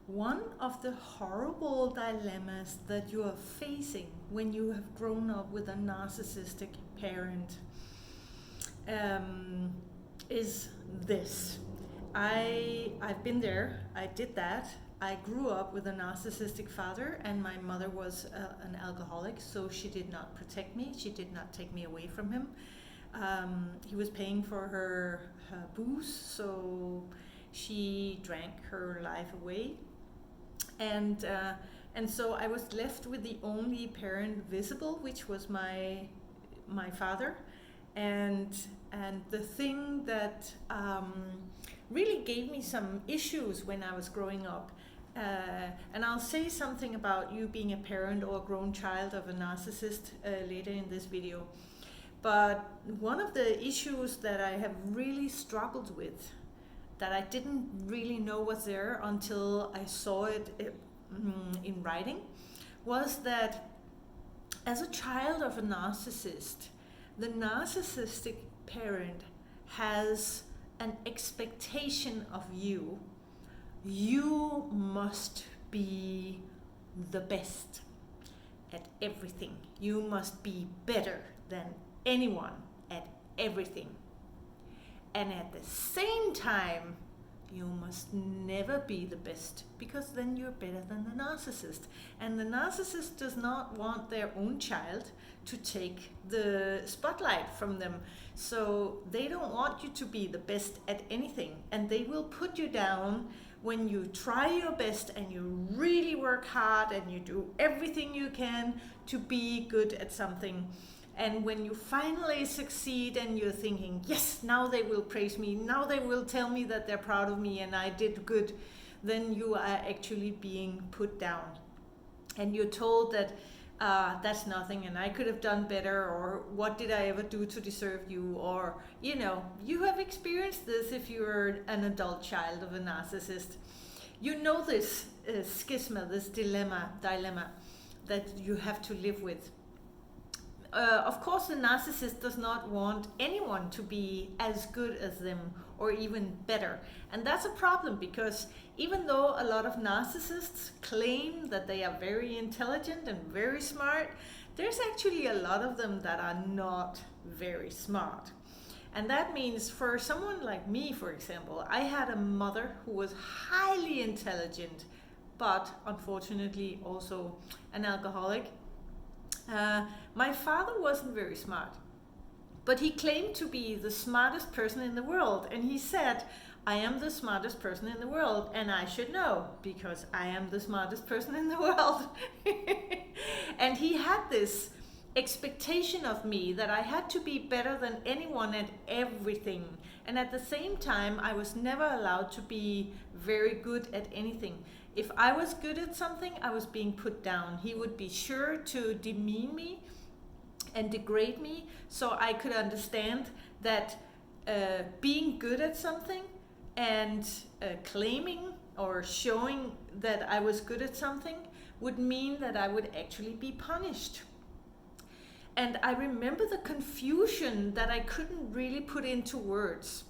One of the horrible dilemmas that you are facing when you have grown up with a narcissistic parent um, is this. I've been there. I did that. I grew up with a narcissistic father, and my mother was an alcoholic, so she did not protect me. She did not take me away from him. He was paying for her booze, so she drank her life away, and so I was left with the only parent visible, which was my father, and the thing that really gave me some issues when I was growing up. And I'll say something about you being a parent or a grown child of a narcissist later in this video. But one of the issues that I have really struggled with, that I didn't really know was there until I saw it in writing, was that as a child of a narcissist, the narcissistic parent has an expectation of you. You must be the best at everything. You must be better than anyone at everything. And at the same time, you must never be the best, because then you're better than the narcissist. And the narcissist does not want their own child to take the spotlight from them. So they don't want you to be the best at anything. And they will put you down when you try your best and you really work hard and you do everything you can to be good at something. And when you finally succeed and you're thinking, yes, now they will praise me, now they will tell me that they're proud of me and I did good, then you are actually being put down. And you're told that that's nothing and I could have done better, or what did I ever do to deserve you? Or, you have experienced this if you're an adult child of a narcissist. You know this schisma, this dilemma that you have to live with. Of course, the narcissist does not want anyone to be as good as them or even better. And that's a problem, because even though a lot of narcissists claim that they are very intelligent and very smart, there's actually a lot of them that are not very smart. And that means for someone like me, for example, I had a mother who was highly intelligent, but unfortunately also an alcoholic. My father wasn't very smart, but he claimed to be the smartest person in the world. And he said, I am the smartest person in the world, and I should know, because I am the smartest person in the world. And he had this expectation of me that I had to be better than anyone at everything. And at the same time, I was never allowed to be very good at anything. If I was good at something, I was being put down. He would be sure to demean me and degrade me, so I could understand that being good at something and claiming or showing that I was good at something would mean that I would actually be punished. And I remember the confusion that I couldn't really put into words.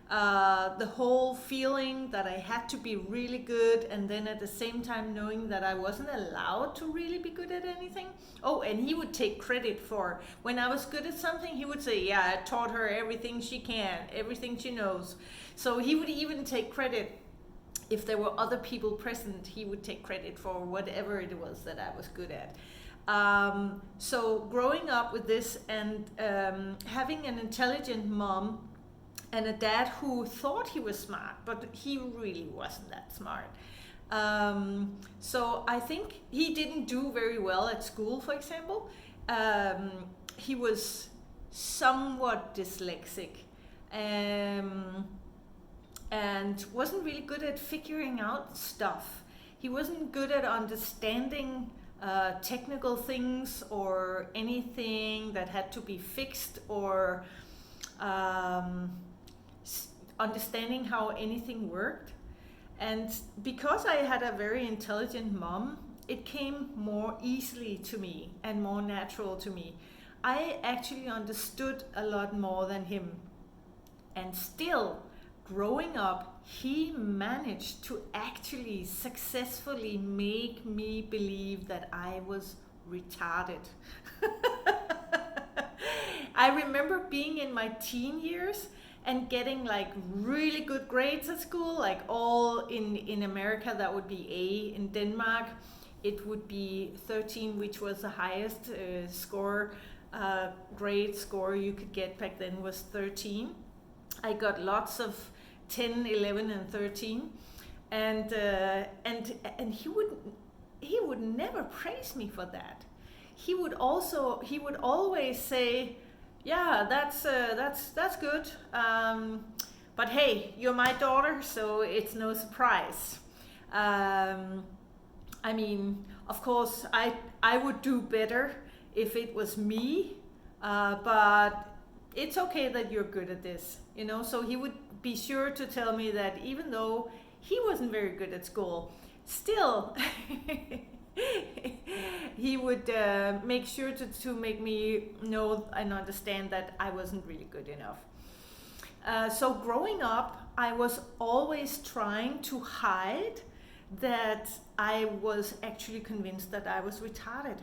The whole feeling that I had to be really good, and then at the same time knowing that I wasn't allowed to really be good at anything. Oh, and he would take credit for when I was good at something. He would say, yeah, I taught her everything she can, everything she knows. So he would even take credit. If there were other people present, he would take credit for whatever it was that I was good at. So growing up with this and having an intelligent mom and a dad who thought he was smart, but he really wasn't that smart. So I think he didn't do very well at school, for example. He was somewhat dyslexic and wasn't really good at figuring out stuff. He wasn't good at understanding technical things or anything that had to be fixed, or understanding how anything worked. And because I had a very intelligent mom, it came more easily to me and more natural to me. I actually understood a lot more than him. And still, growing up, he managed to actually successfully make me believe that I was retarded. I remember being in my teen years and getting like really good grades at school, like all in America that would be A. In Denmark it would be 13, which was the highest grade score you could get back then was 13. I got lots of 10, 11 and 13, and he would never praise me for that. He would always say, yeah, that's good, but hey, you're my daughter, so it's no surprise. I mean, of course, I would do better if it was me, but it's okay that you're good at this, you know. So he would be sure to tell me that even though he wasn't very good at school, still he would make sure to make me know and understand that I wasn't really good enough. So growing up, I was always trying to hide that I was actually convinced that I was retarded.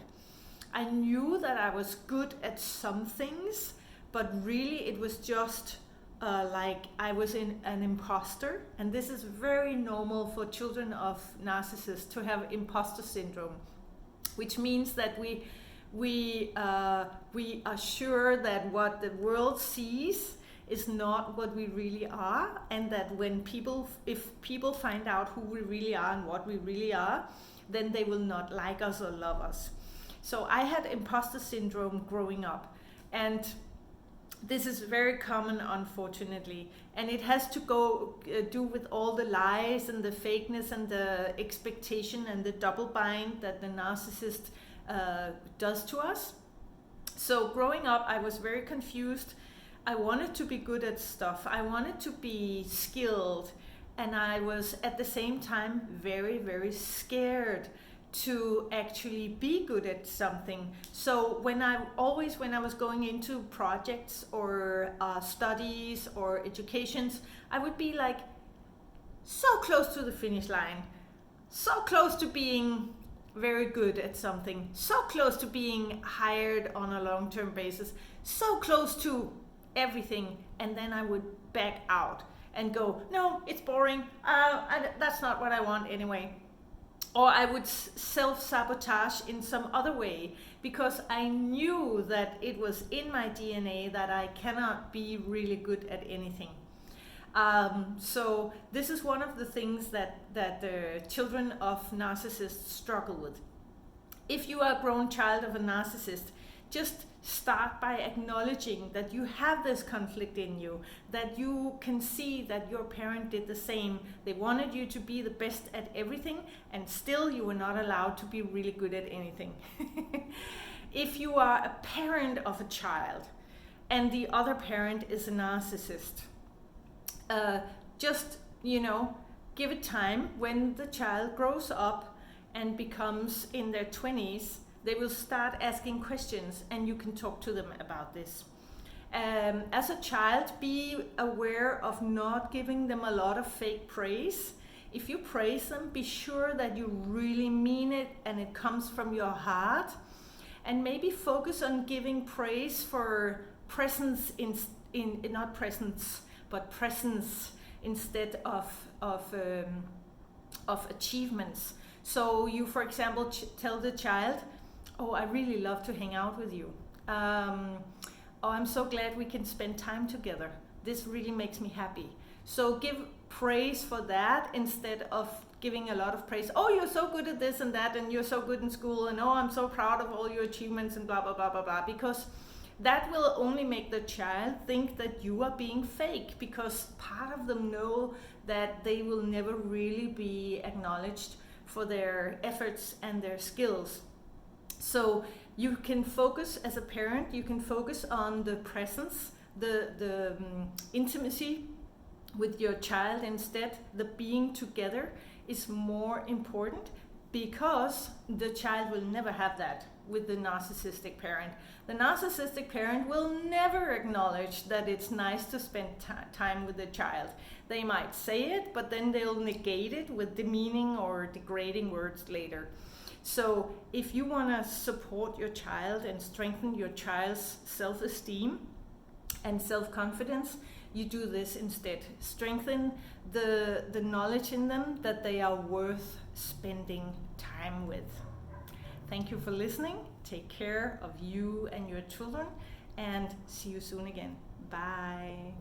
I knew that I was good at some things, but really it was just like I was an imposter. And this is very normal for children of narcissists to have imposter syndrome, which means that we are sure that what the world sees is not what we really are, and that if people find out who we really are and what we really are, then they will not like us or love us. So I had imposter syndrome growing up, and this is very common, unfortunately, and it has to do with all the lies and the fakeness and the expectation and the double bind that the narcissist does to us. So growing up, I was very confused. I wanted to be good at stuff. I wanted to be skilled, and I was at the same time very, very scared to actually be good at something. So when I was going into projects or studies or educations, I would be like so close to the finish line, so close to being very good at something, so close to being hired on a long-term basis, so close to everything, and then I would back out and go, no, it's boring, that's not what I want anyway. Or I would self-sabotage in some other way, because I knew that it was in my DNA that I cannot be really good at anything. So this is one of the things that the children of narcissists struggle with. If you are a grown child of a narcissist, just start by acknowledging that you have this conflict in you, that you can see that your parent did the same. They wanted you to be the best at everything, and still you were not allowed to be really good at anything. If you are a parent of a child and the other parent is a narcissist, just, give it time. When the child grows up and becomes in their 20s, they will start asking questions, and you can talk to them about this. As a child, be aware of not giving them a lot of fake praise. If you praise them, be sure that you really mean it and it comes from your heart. And maybe focus on giving praise for presence not presence, but presence instead of achievements. So you, for example, tell the child, oh, I really love to hang out with you. Oh, I'm so glad we can spend time together. This really makes me happy. So give praise for that instead of giving a lot of praise. Oh, you're so good at this and that, and you're so good in school, and oh, I'm so proud of all your achievements, and blah, blah, blah, blah, blah. Because that will only make the child think that you are being fake, because part of them know that they will never really be acknowledged for their efforts and their skills. So you can focus, as a parent, you can focus on the presence, the intimacy with your child instead. The being together is more important, because the child will never have that with the narcissistic parent. The narcissistic parent will never acknowledge that it's nice to spend time with the child. They might say it, but then they'll negate it with demeaning or degrading words later. So if you want to support your child and strengthen your child's self-esteem and self-confidence, you do this instead. Strengthen the knowledge in them that they are worth spending time with. Thank you for listening. Take care of you and your children, and see you soon again. Bye.